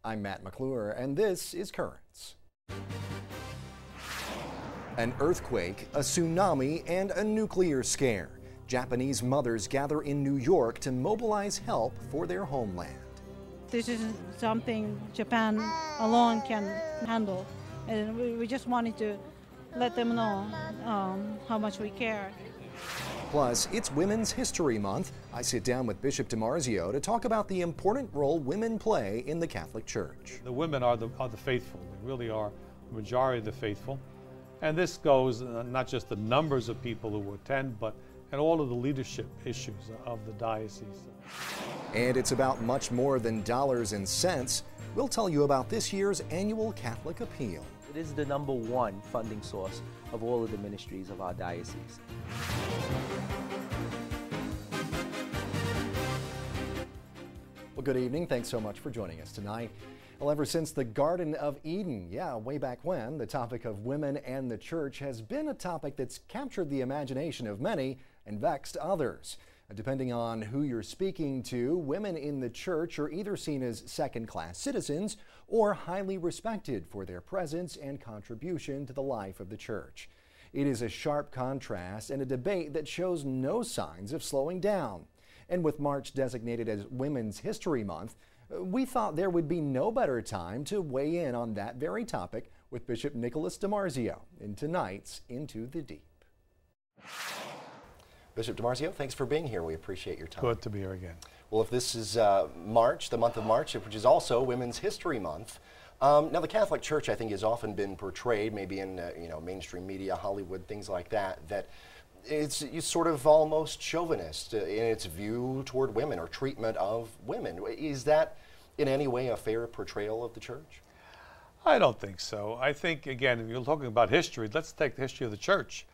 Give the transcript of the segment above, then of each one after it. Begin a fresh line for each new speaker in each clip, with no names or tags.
I'm Matt McClure, and this is Currents. An earthquake, a tsunami, and a nuclear scare. Japanese mothers gather in New York to mobilize help for their homeland.
This isn't something Japan alone can handle, and we just wanted to let them know how much we care.
Plus, it's Women's History Month. I sit down with Bishop DiMarzio to talk about the important role women play in the Catholic Church.
The women are the faithful. They really are the majority of the faithful. And this goes not just the numbers of people who attend, but in all of the leadership issues of the diocese.
And it's about much more than dollars and cents. We'll tell you about this year's annual Catholic Appeal.
It is the #1 funding source of all of the ministries of our diocese.
Well, good evening. Thanks so much for joining us tonight. Well, ever since the Garden of Eden, way back when, the topic of women and the church has been a topic that's captured the imagination of many and vexed others. Depending on who you're speaking to, women in the church are either seen as second-class citizens or highly respected for their presence and contribution to the life of the church. It is a sharp contrast and a debate that shows no signs of slowing down. And with March designated as Women's History Month, we thought there would be no better time to weigh in on that very topic with Bishop Nicholas DiMarzio in tonight's Into the Deep. Bishop DiMarzio, thanks for being here. We appreciate your time.
Good to be here again.
Well, if this is March, the month of March, which is also Women's History Month, now the Catholic Church, I think, has often been portrayed, maybe in mainstream media, Hollywood, things like that, that it's sort of almost chauvinist in its view toward women or treatment of women. Is that in any way a fair portrayal of the church?
I don't think so. I think, again, if you're talking about history, let's take the history of the church.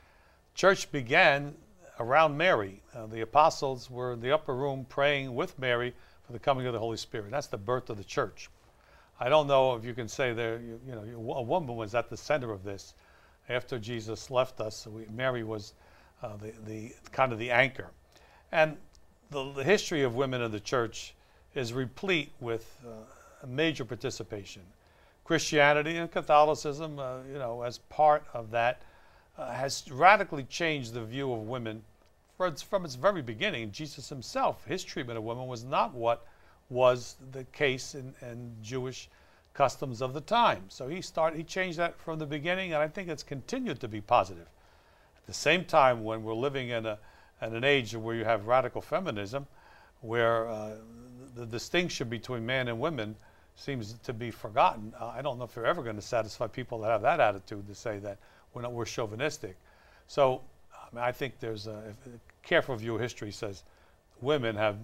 Church began around Mary. The apostles were in the upper room praying with Mary for the coming of the Holy Spirit. That's the birth of the church. I don't know if you can say there, a woman was at the center of this. After Jesus left us, Mary was the kind of the anchor. And the history of women in the church is replete with major participation. Christianity and Catholicism, as part of that, has radically changed the view of women from its very beginning. Jesus himself, his treatment of women was not what was the case in Jewish customs of the time. So he changed that from the beginning, and I think it's continued to be positive. At the same time, when we're living in an age where you have radical feminism, where the distinction between men and women seems to be forgotten, I don't know if you're ever going to satisfy people that have that attitude to say that we're chauvinistic. So I think there's a careful view of history says women have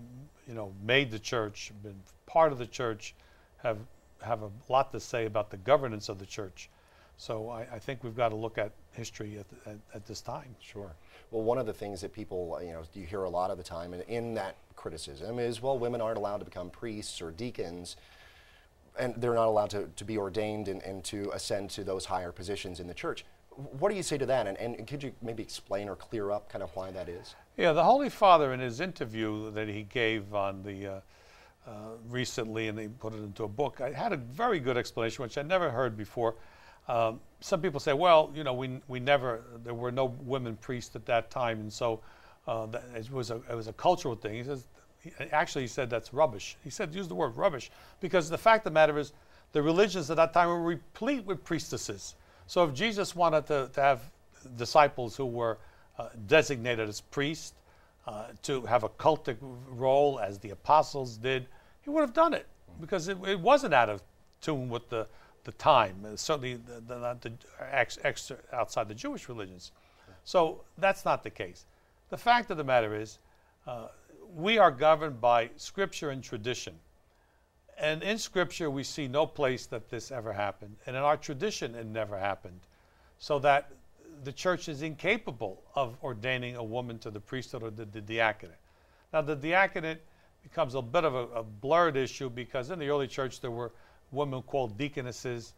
made the church, been part of the church, have a lot to say about the governance of the church. So I think we've got to look at history at this time.
Sure. Well, one of the things that people, you hear a lot of the time in that criticism is, well, women aren't allowed to become priests or deacons, and they're not allowed to be ordained and to ascend to those higher positions in the church. What do you say to that? And could you maybe explain or clear up kind of why that is? Yeah,
the Holy Father in his interview that he gave on the recently, and they put it into a book, I had a very good explanation, which I never heard before. Some people say, well, there were no women priests at that time, and so it was a cultural thing. He says, he said that's rubbish. He said, use the word rubbish, because the fact of the matter is, the religions at that time were replete with priestesses. So if Jesus wanted to have disciples who were designated as priests, to have a cultic role as the apostles did, he would have done it, because it wasn't out of tune with the time, certainly outside the Jewish religions. So that's not the case. The fact of the matter is, we are governed by Scripture and tradition. And in Scripture, we see no place that this ever happened. And in our tradition, it never happened. So that the church is incapable of ordaining a woman to the priesthood or the diaconate. Now, the diaconate becomes a bit of a blurred issue, because in the early church, there were women called deaconesses.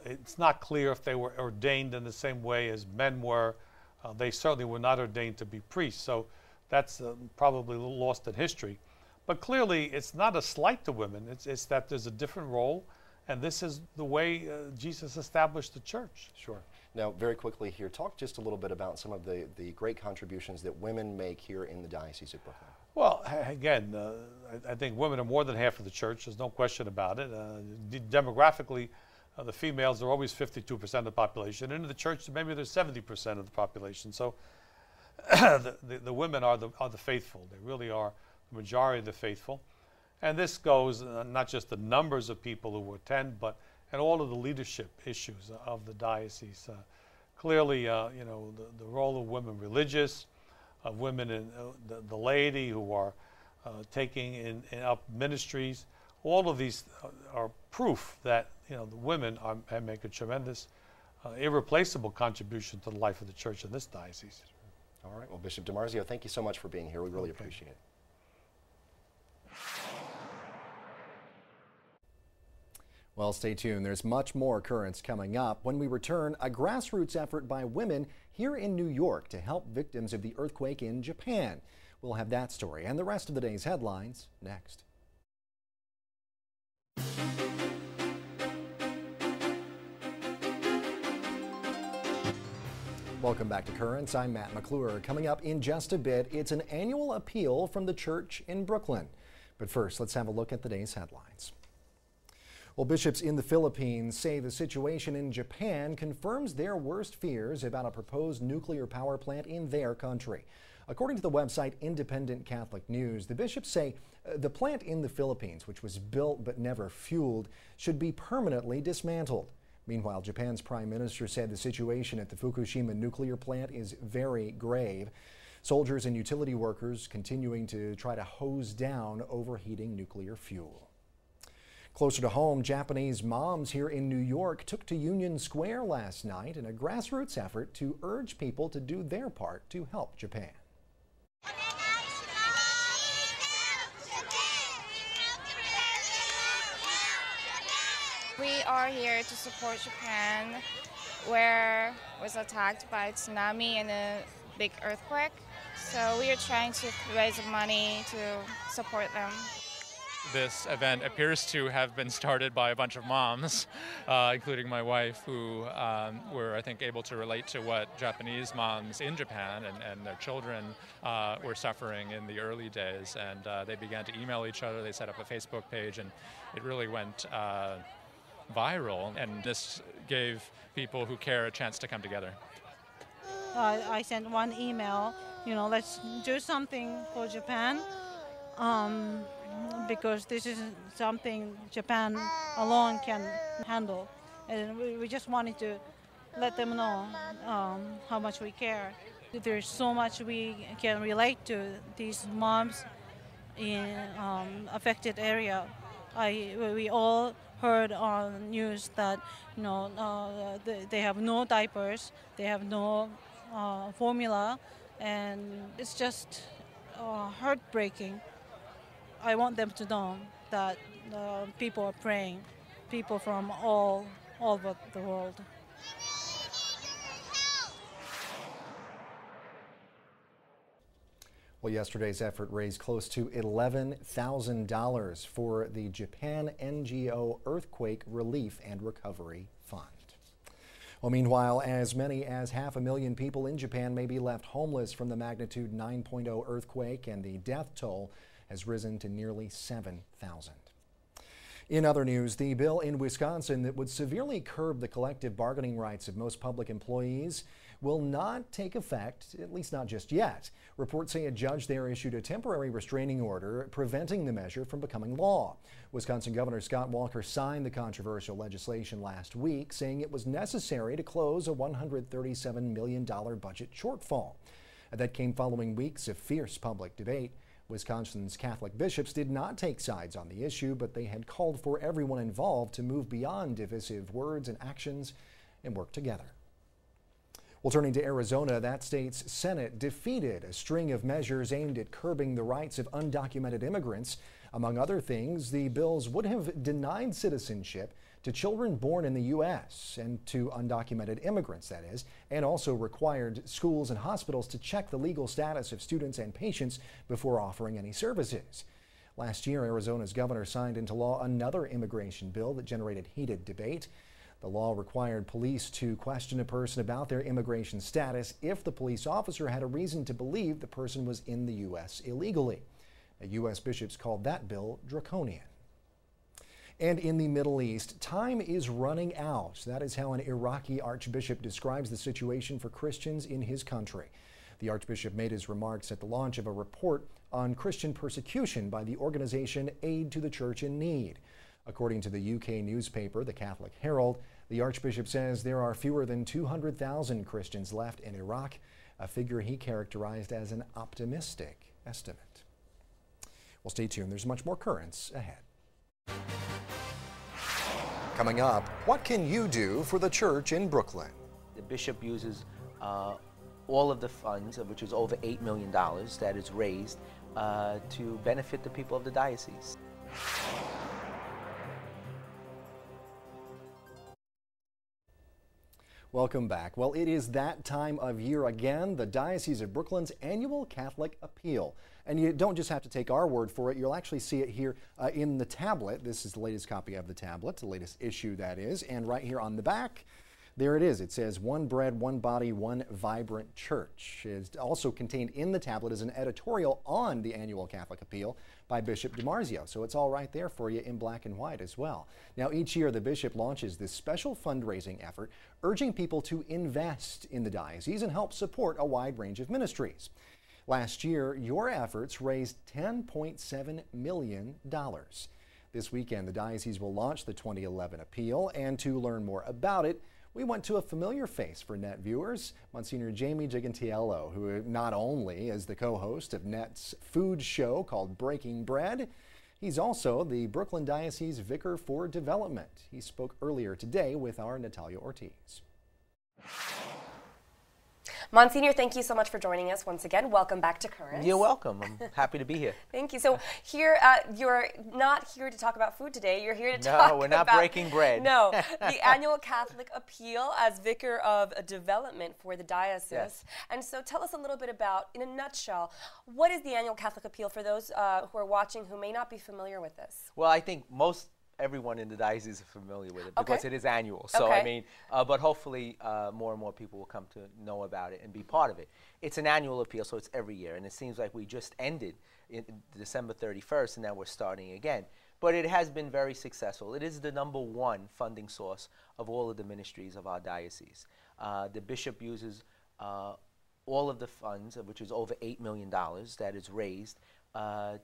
It's not clear if they were ordained in the same way as men were. They certainly were not ordained to be priests. So that's probably lost in history. But clearly, it's not a slight to women. It's that there's a different role, and this is the way Jesus established the church.
Sure. Now, very quickly here, talk just a little bit about some of the great contributions that women make here in the Diocese of Brooklyn.
Well, again, I think women are more than half of the church. There's no question about it. Demographically, the females are always 52% of the population. And in the church, maybe there's 70% of the population. So the women are the faithful. They really are the majority of the faithful. And this goes not just the numbers of people who attend, but and all of the leadership issues of the diocese. Clearly, the role of women religious, of women in the laity who are taking up ministries. All of these are proof that the women make a tremendous, irreplaceable contribution to the life of the church in this diocese.
All right. Well, Bishop DiMarzio, thank you so much for being here. We really appreciate it.
Well, stay tuned. There's much more Currents coming up. When we return, a grassroots effort by women here in New York to help victims of the earthquake in Japan. We'll have that story and the rest of the day's headlines next. Welcome back to Currents. I'm Matt McClure. Coming up in just a bit, it's an annual appeal from the church in Brooklyn. But first, let's have a look at the day's headlines. Well, bishops in the Philippines say the situation in Japan confirms their worst fears about a proposed nuclear power plant in their country. According to the website Independent Catholic News, the bishops say the plant in the Philippines, which was built but never fueled, should be permanently dismantled. Meanwhile, Japan's prime minister said the situation at the Fukushima nuclear plant is very grave. Soldiers and utility workers continuing to try to hose down overheating nuclear fuel. Closer to home, Japanese moms here in New York took to Union Square last night in a grassroots effort to urge people to do their part to help Japan.
We are here to support Japan, where it was attacked by a tsunami and a big earthquake. So we are trying to raise money to support them.
This event appears to have been started by a bunch of moms, including my wife, who were, I think, able to relate to what Japanese moms in Japan and their children were suffering in the early days. And they began to email each other. They set up a Facebook page, and it really went viral. And this gave people who care a chance to come together.
I sent one email, let's do something for Japan. Because this is something Japan alone can handle. And we just wanted to let them know how much we care. There's so much we can relate to these moms in affected area. We all heard on news that they have no diapers, they have no formula, and it's just heartbreaking. I want them to know that people are praying, people from all over the world.
Well, yesterday's effort raised close to $11,000 for the Japan NGO Earthquake Relief and Recovery Fund. Well, meanwhile, as many as 500,000 people in Japan may be left homeless from the magnitude 9.0 earthquake, and the death toll has risen to nearly 7,000. In other news, the bill in Wisconsin that would severely curb the collective bargaining rights of most public employees will not take effect, at least not just yet. Reports say a judge there issued a temporary restraining order preventing the measure from becoming law. Wisconsin Governor Scott Walker signed the controversial legislation last week, saying it was necessary to close a $137 million budget shortfall. That came following weeks of fierce public debate. Wisconsin's Catholic bishops did not take sides on the issue, but they had called for everyone involved to move beyond divisive words and actions and work together. Well, turning to Arizona, that state's Senate defeated a string of measures aimed at curbing the rights of undocumented immigrants. Among other things, the bills would have denied citizenship to children born in the U.S. and to undocumented immigrants, that is, and also required schools and hospitals to check the legal status of students and patients before offering any services. Last year, Arizona's governor signed into law another immigration bill that generated heated debate. The law required police to question a person about their immigration status if the police officer had a reason to believe the person was in the U.S. illegally. U.S. bishops called that bill draconian. And in the Middle East, time is running out. That is how an Iraqi archbishop describes the situation for Christians in his country. The archbishop made his remarks at the launch of a report on Christian persecution by the organization Aid to the Church in Need. According to the UK newspaper, the Catholic Herald, the archbishop says there are fewer than 200,000 Christians left in Iraq, a figure he characterized as an optimistic estimate. Well, stay tuned. There's much more currents ahead. Coming up, what can you do for the church in Brooklyn?
The bishop uses all of the funds, which is over $8 million that is raised, to benefit the people of the diocese.
Welcome back. Well, it is that time of year again, the Diocese of Brooklyn's annual Catholic Appeal. And you don't just have to take our word for it, you'll actually see it here in the tablet. This is the latest copy of the tablet, the latest issue that is, and right here on the back, there it is. It says, "One bread, one body, one vibrant church." It's also contained in the tablet is an editorial on the annual Catholic Appeal by Bishop DiMarzio. So it's all right there for you in black and white as well. Now, each year the bishop launches this special fundraising effort, urging people to invest in the diocese and help support a wide range of ministries. Last year, your efforts raised $10.7 million. This weekend, the diocese will launch the 2011 appeal, and to learn more about it, we went to a familiar face for NET viewers, Monsignor Jamie Gigantiello, who not only is the co-host of NET's food show called Breaking Bread, he's also the Brooklyn Diocese Vicar for Development. He spoke earlier today with our Natalia Ortiz.
Monsignor, thank you so much for joining us once again. Welcome back to Currents.
You're welcome. I'm happy to be here.
Thank you. So here, you're not here to talk about food today. You're here to talk about...
No, we're not breaking bread.
No, the annual Catholic Appeal as Vicar of Development for the Diocese.
Yes.
And so tell us a little bit about, in a nutshell, what is the annual Catholic Appeal for those who are watching who may not be familiar with this?
Well, I think everyone in the diocese is familiar with it because it is annual. So,
Okay.
I mean, but hopefully more and more people will come to know about it and be part of it. It's an annual appeal, so it's every year. And it seems like we just ended in December 31st, and now we're starting again. But it has been very successful. It is the #1 funding source of all of the ministries of our diocese. The bishop uses all of the funds, which is over $8 million that is raised,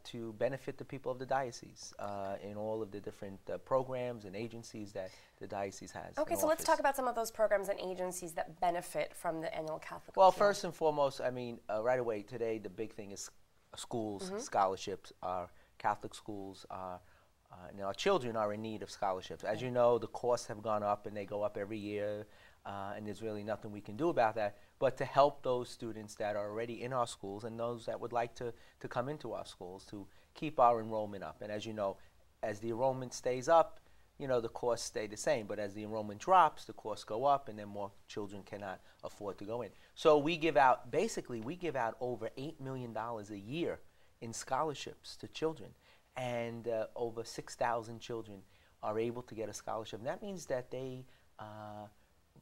to benefit the people of the diocese in all of the different programs and agencies that the diocese has.
Okay, so let's talk about some of those programs and agencies that benefit from the annual Catholic
Well,
Appeal.
first and foremost, I mean, right away today, the big thing is schools, scholarships. Our Catholic schools and our children are in need of scholarships. As you know, the costs have gone up and they go up every year, and there's really nothing we can do about that. But to help those students that are already in our schools and those that would like to come into our schools to keep our enrollment up. And as you know, as the enrollment stays up, you know, the costs stay the same. But as the enrollment drops, the costs go up and then more children cannot afford to go in. So we give out, basically, we give out over $8 million a year in scholarships to children. And over 6,000 children are able to get a scholarship. And that means that they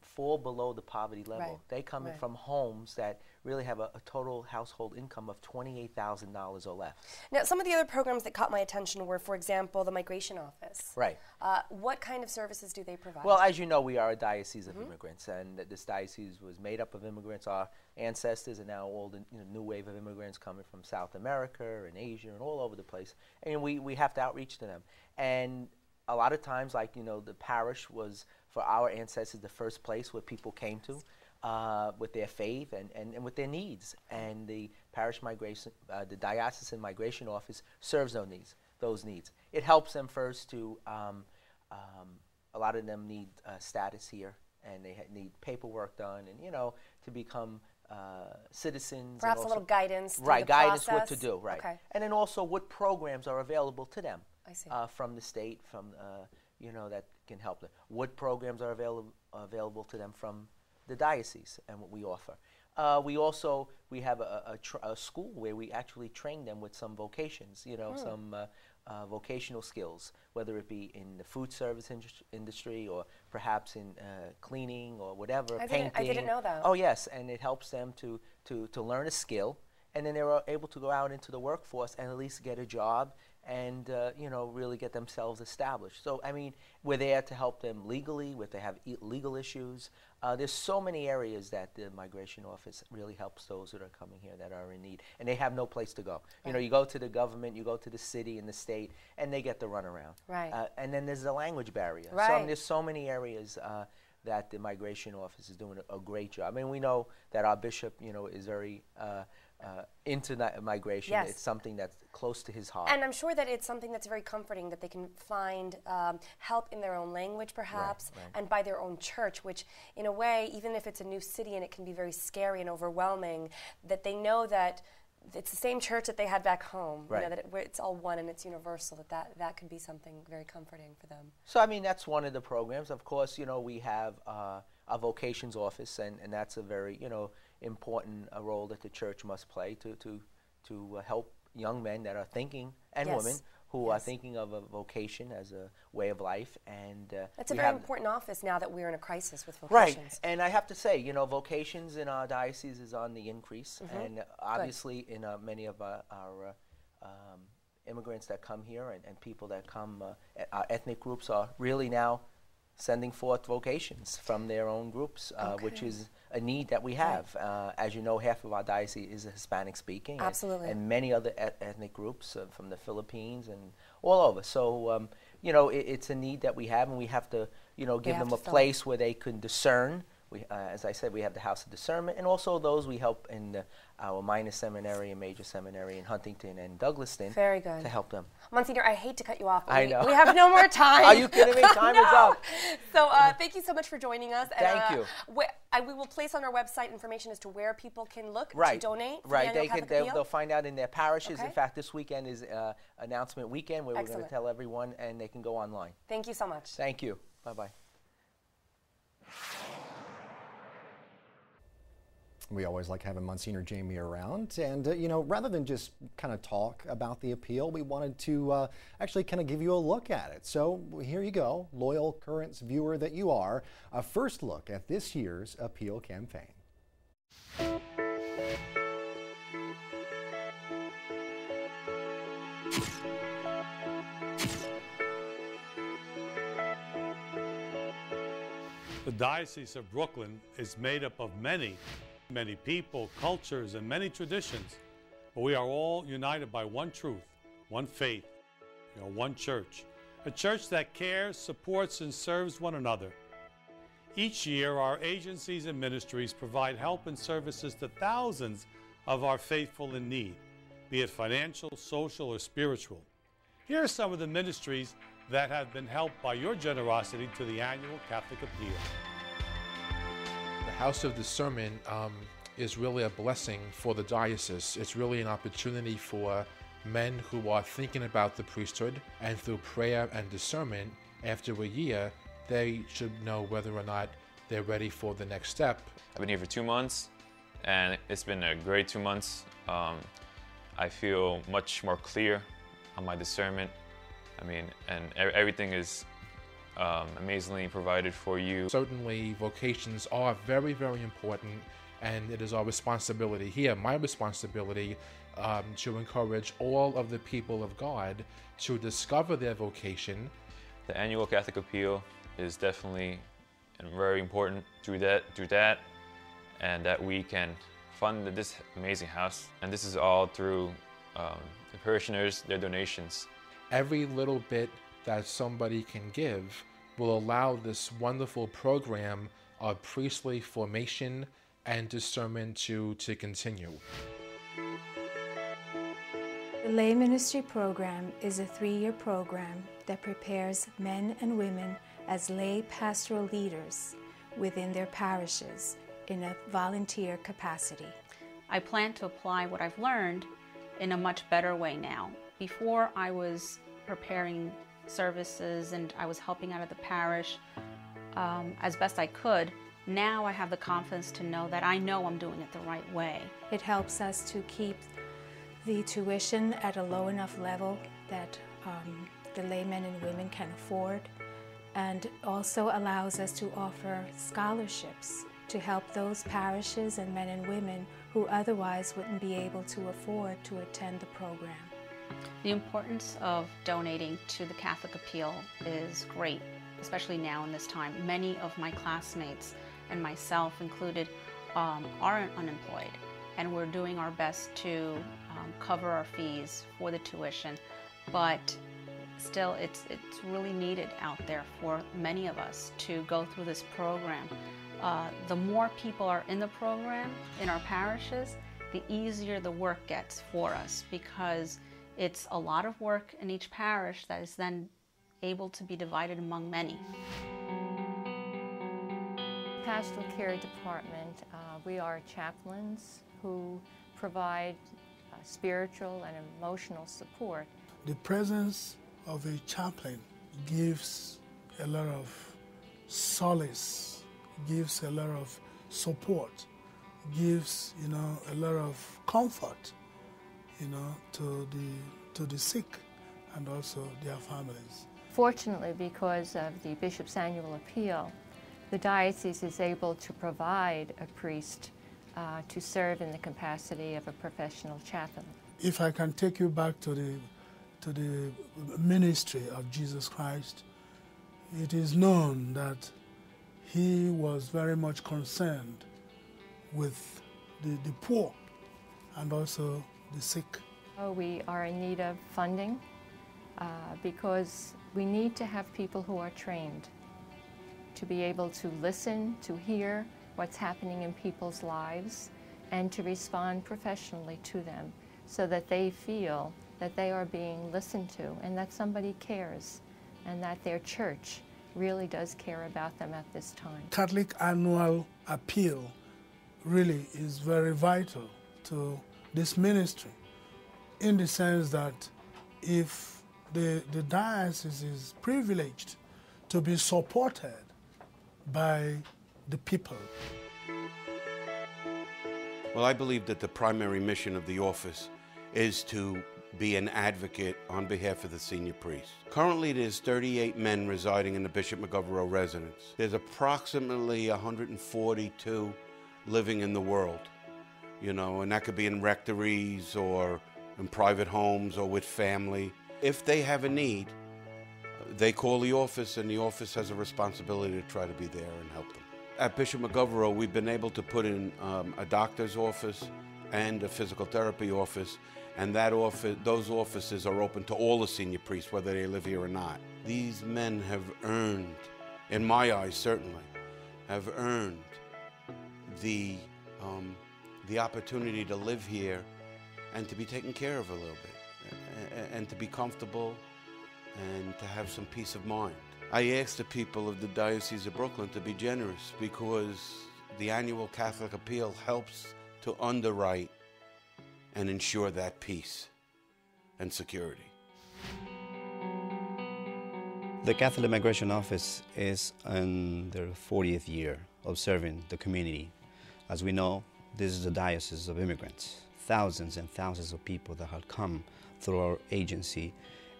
fall below the poverty level.
Right.
They come in from homes that really have a total household income of $28,000 or less.
Now, some of the other programs that caught my attention were, for example, the Migration Office.
Right.
What kind of services do they provide?
Well, as you know, we are a diocese of immigrants, and this diocese was made up of immigrants. Our ancestors are now all the new wave of immigrants coming from South America and Asia and all over the place, and we have to outreach to them. And a lot of times, like, the parish was, for our ancestors, the first place where people came to with their faith and with their needs. And the parish migration, the Diocesan Migration Office serves those needs. It helps them first to, a lot of them need status here, and they need paperwork done, and, to become citizens.
Perhaps
and
a little guidance through
right,
the
guidance
process.
what to do, right.
Okay.
And then also what programs are available to them.
I see.
From the state, from that can help them. What programs are available to them from the diocese and what we offer. We have a school where we actually train them with some vocations, some vocational skills, whether it be in the food service industry or perhaps in cleaning or whatever, painting.
I didn't know that.
Oh yes, and it helps them to learn a skill, and then they're able to go out into the workforce and at least get a job and really get themselves established. So I mean, we're there to help them legally if they have legal issues. There's so many areas that the Migration Office really helps those that are coming here that are in need, and they have no place to go. Right. You go to the government, you go to the city and the state, and they get the runaround.
Right.
And then there's the language barrier.
Right.
So I mean, there's so many areas that the Migration Office is doing a great job. I mean, we know that our bishop, is very into that migration.
Yes.
It's something that's close to his heart.
And I'm sure that it's something that's very comforting that they can find help in their own language, perhaps,
right.
and by their own church, which, in a way, even if it's a new city and it can be very scary and overwhelming, that they know that it's the same church that they had back home.
Right.
That it's all one and it's universal. That could be something very comforting for them.
So I mean, that's one of the programs. Of course, we have our vocations office, and that's a very important role that the church must play to help young men that are thinking and
Yes.
women who are thinking of a vocation as a way of life. And
That's a very important office now that we're in a crisis with
right.
vocations.
And I have to say, vocations in our diocese is on the increase, and obviously in many of our immigrants that come here and people that come, our ethnic groups are really now sending forth vocations from their own groups, which is a need that we have. Right. As you know, half of our diocese is Hispanic speaking.
Absolutely.
And many other ethnic groups from the Philippines and all over. So, it's a need that we have, and we have to, give them a place where they can discern. As I said, we have the House of Discernment, and also those we help in our minor seminary and major seminary in Huntington and Douglaston.
Very good.
To help them.
Monsignor, I hate to cut you off, but
I know.
we have no more time.
Are you kidding me? Time is up.
So thank you so much for joining us.
Thank you.
We will place on our website information as to where people can look to donate.
Right. They'll find out in their parishes.
Okay.
In fact, this weekend is announcement weekend where we're going to tell everyone, and they can go online.
Thank you so much.
Thank you. Bye-bye.
We always like having Monsignor Jamie around, and rather than just kind of talk about the appeal, we wanted to actually kind of give you a look at it. So here you go, loyal Currents viewer that you are, a first look at this year's appeal campaign.
The Diocese of Brooklyn is made up of many people, cultures, and many traditions, but we are all united by one truth, one faith, one church, a church that cares, supports, and serves one another. Each year, our agencies and ministries provide help and services to thousands of our faithful in need, be it financial, social, or spiritual. Here are some of the ministries that have been helped by your generosity to the annual Catholic Appeal.
The House of Discernment is really a blessing for the diocese. It's really an opportunity for men who are thinking about the priesthood, and through prayer and discernment, after a year, they should know whether or not they're ready for the next step.
I've been here for 2 months, and it's been a great 2 months. I feel much more clear on my discernment. And everything is amazingly provided for you.
Certainly, vocations are very, very important, and it is our responsibility here, my responsibility, to encourage all of the people of God to discover their vocation.
The annual Catholic Appeal is definitely very important through that, and that we can fund this amazing house. And this is all through the parishioners, their donations.
Every little bit that somebody can give will allow this wonderful program of priestly formation and discernment to continue.
The Lay Ministry Program is a 3-year program that prepares men and women as lay pastoral leaders within their parishes in a volunteer capacity.
I plan to apply what I've learned in a much better way now. Before, I was preparing services and I was helping out at the parish as best I could. now I have the confidence to know that I know I'm doing it the right way.
It helps us to keep the tuition at a low enough level that the laymen and women can afford, and also allows us to offer scholarships to help those parishes and men and women who otherwise wouldn't be able to afford to attend the program.
The importance of donating to the Catholic Appeal is great, especially now in this time. Many of my classmates and myself included are unemployed, and we're doing our best to cover our fees for the tuition, but still it's really needed out there for many of us to go through this program. The more people are in the program in our parishes, the easier the work gets for us, because it's a lot of work in each parish that is then able to be divided among many.
Pastoral Care Department, we are chaplains who provide spiritual and emotional support.
The presence of a chaplain gives a lot of solace, gives a lot of support, gives a lot of comfort to the sick and also their families.
Fortunately, because of the Bishop's Annual Appeal, the diocese is able to provide a priest to serve in the capacity of a professional chaplain.
If I can take you back to the ministry of Jesus Christ, it is known that he was very much concerned with the poor and also the sick.
We are in need of funding because we need to have people who are trained to be able to listen, to hear what's happening in people's lives, and to respond professionally to them so that they feel that they are being listened to and that somebody cares and that their church really does care about them at this time.
Catholic Annual Appeal really is very vital to this ministry, in the sense that if the diocese is privileged to be supported by the people.
Well, I believe that the primary mission of the office is to be an advocate on behalf of the senior priest. Currently, there's 38 men residing in the Bishop McGoverill residence. There's approximately 142 living in the world, and that could be in rectories or in private homes or with family. If they have a need, they call the office, and the office has a responsibility to try to be there and help them. At Bishop McGoverill, we've been able to put in a doctor's office and a physical therapy office, and those offices are open to all the senior priests, whether they live here or not. These men have earned, in my eyes certainly, have earned the opportunity to live here and to be taken care of a little bit, and to be comfortable and to have some peace of mind. I ask the people of the Diocese of Brooklyn to be generous, because the annual Catholic Appeal helps to underwrite and ensure that peace and security.
The Catholic Migration Office is in their 40th year of serving the community. As we know, this is the Diocese of immigrants. Thousands and thousands of people that have come through our agency,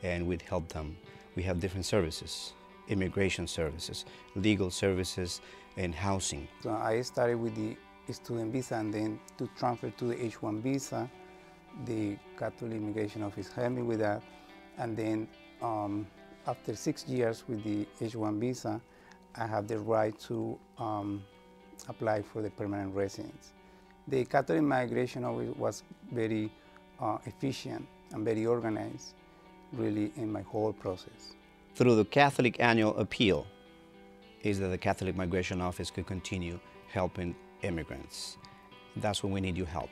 and we'd help them. We have different services: immigration services, legal services, and housing.
So I started with the student visa, and then to transfer to the H-1 visa, the Catholic Immigration Office helped me with that. And then after 6 years with the H-1 visa, I have the right to apply for the permanent residence. The Catholic Migration Office was very efficient and very organized, really, in my whole process.
Through the Catholic Annual Appeal is that the Catholic Migration Office could continue helping immigrants. That's when we need your help.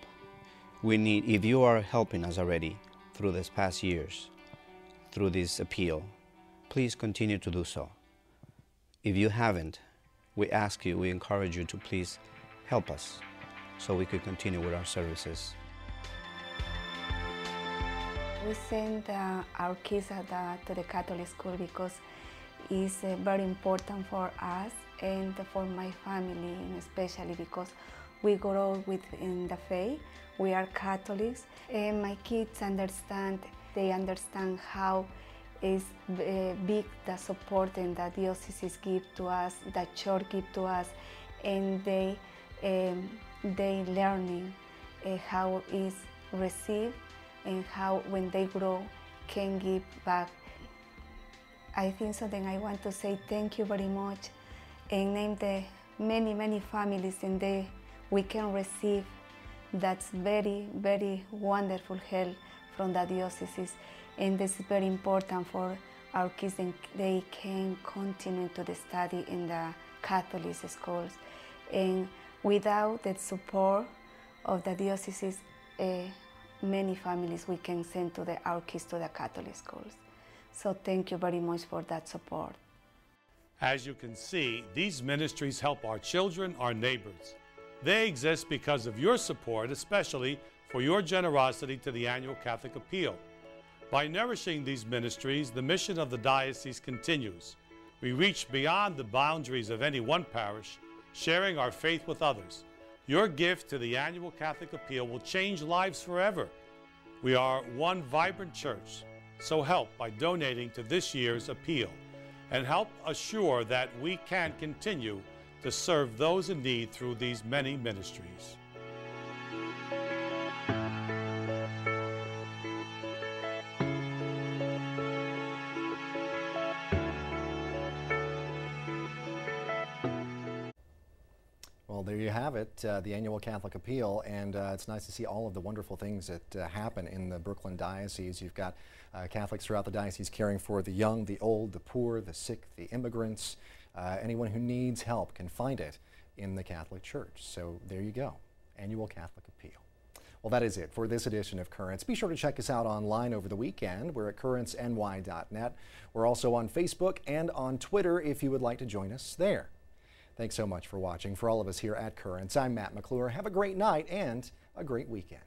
If you are helping us already through these past years, through this appeal, please continue to do so. If you haven't, we encourage you to please help us so we could continue with our services.
We send our kids to the Catholic school because is very important for us and for my family, and especially because we grow within the faith. We are Catholics, and my kids understand. They understand how is big the support and the dioceses give to us, the church give to us, and they learning how is received and how when they grow can give back. I think so. Then I want to say thank you very much and name the many families and we can receive that's very wonderful help from the dioceses, and this is very important for our kids, and they can continue to study in the Catholic schools. And without the support of the dioceses, many families we can send to our kids to the Catholic schools. So thank you very much for that support.
As you can see, these ministries help our children, our neighbors. They exist because of your support, especially for your generosity to the annual Catholic Appeal. By nourishing these ministries, the mission of the diocese continues. We reach beyond the boundaries of any one parish, sharing our faith with others. Your gift to the annual Catholic Appeal will change lives forever. We are one vibrant church, so help by donating to this year's appeal and help assure that we can continue to serve those in need through these many ministries.
Well, there you have it, the annual Catholic Appeal, and it's nice to see all of the wonderful things that happen in the Brooklyn Diocese. You've got Catholics throughout the diocese caring for the young, the old, the poor, the sick, the immigrants. Anyone who needs help can find it in the Catholic Church. So there you go, annual Catholic Appeal. Well, that is it for this edition of Currents. Be sure to check us out online over the weekend. We're at currentsny.net. We're also on Facebook and on Twitter if you would like to join us there. Thanks so much for watching. For all of us here at Currents, I'm Matt McClure. Have a great night and a great weekend.